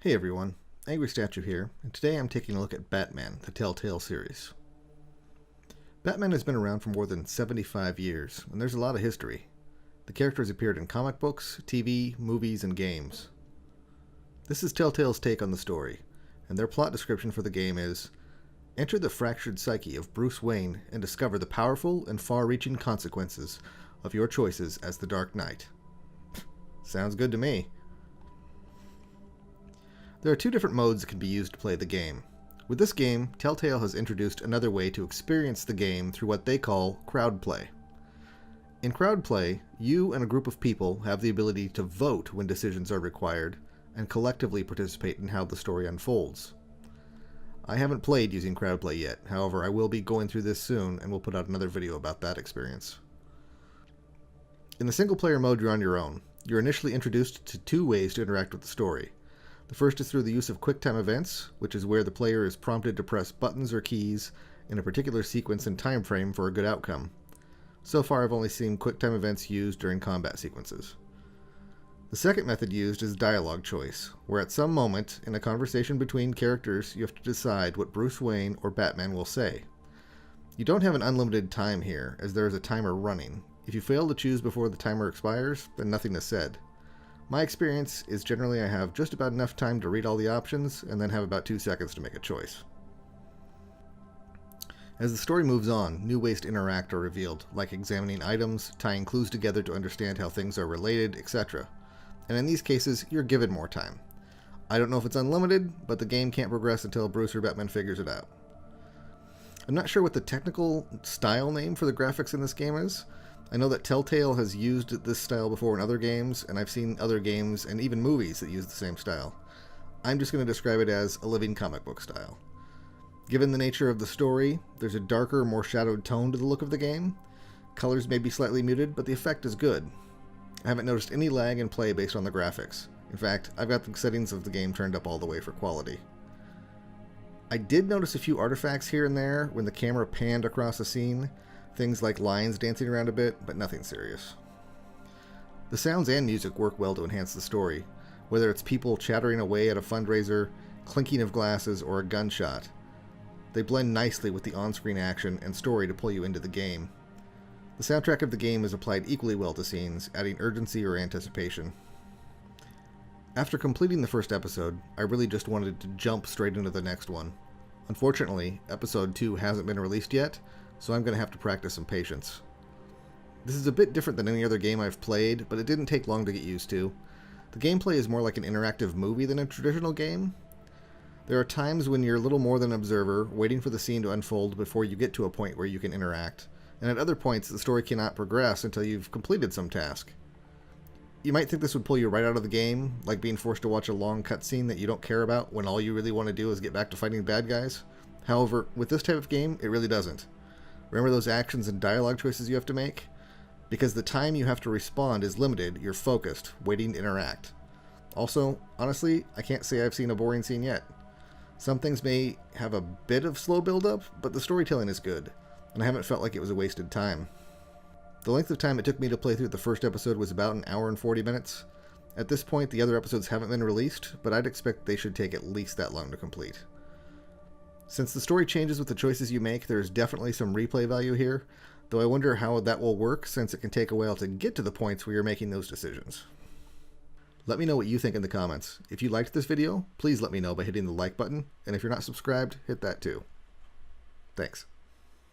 Hey everyone, TheAngryStatue here, and today I'm taking a look at Batman, the Telltale series. Batman has been around for more than 75 years, and there's a lot of history. The character has appeared in comic books, TV, movies, and games. This is Telltale's take on the story, and their plot description for the game is: enter the fractured psyche of Bruce Wayne and discover the powerful and far-reaching consequences of your choices as the Dark Knight. Sounds good to me. There are two different modes that can be used to play the game. With this game, Telltale has introduced another way to experience the game through what they call crowd play. In crowd play, you and a group of people have the ability to vote when decisions are required and collectively participate in how the story unfolds. I haven't played using crowd play yet, however I will be going through this soon and will put out another video about that experience. In the single player mode, you're on your own. You're initially introduced to two ways to interact with the story. The first is through the use of QuickTime events, which is where the player is prompted to press buttons or keys in a particular sequence and time frame for a good outcome. So far I've only seen QuickTime events used during combat sequences. The second method used is dialogue choice, where at some moment in a conversation between characters you have to decide what Bruce Wayne or Batman will say. You don't have an unlimited time here, as there is a timer running. If you fail to choose before the timer expires, then nothing is said. My experience is generally I have just about enough time to read all the options and then have about 2 seconds to make a choice. As the story moves on, new ways to interact are revealed, like examining items, tying clues together to understand how things are related, etc. And in these cases, you're given more time. I don't know if it's unlimited, but the game can't progress until Bruce or Batman figures it out. I'm not sure what the technical style name for the graphics in this game is. I know that Telltale has used this style before in other games, and I've seen other games and even movies that use the same style. I'm just going to describe it as a living comic book style. Given the nature of the story, there's a darker, more shadowed tone to the look of the game. Colors may be slightly muted, but the effect is good. I haven't noticed any lag in play based on the graphics. In fact, I've got the settings of the game turned up all the way for quality. I did notice a few artifacts here and there when the camera panned across a scene. Things like lines dancing around a bit, but nothing serious. The sounds and music work well to enhance the story, whether it's people chattering away at a fundraiser, clinking of glasses, or a gunshot. They blend nicely with the on-screen action and story to pull you into the game. The soundtrack of the game is applied equally well to scenes, adding urgency or anticipation. After completing the first episode, I really just wanted to jump straight into the next one. Unfortunately, episode 2 hasn't been released yet, so I'm going to have to practice some patience. This is a bit different than any other game I've played, but it didn't take long to get used to. The gameplay is more like an interactive movie than a traditional game. There are times when you're little more than an observer, waiting for the scene to unfold before you get to a point where you can interact, and at other points the story cannot progress until you've completed some task. You might think this would pull you right out of the game, like being forced to watch a long cutscene that you don't care about when all you really want to do is get back to fighting bad guys. However, with this type of game, it really doesn't. Remember those actions and dialogue choices you have to make? Because the time you have to respond is limited, you're focused, waiting to interact. Also, honestly, I can't say I've seen a boring scene yet. Some things may have a bit of slow build-up, but the storytelling is good, and I haven't felt like it was a wasted time. The length of time it took me to play through the first episode was about an hour and 40 minutes. At this point, the other episodes haven't been released, but I'd expect they should take at least that long to complete. Since the story changes with the choices you make, there's definitely some replay value here, though I wonder how that will work since it can take a while to get to the points where you're making those decisions. Let me know what you think in the comments. If you liked this video, please let me know by hitting the like button, and if you're not subscribed, hit that too. Thanks.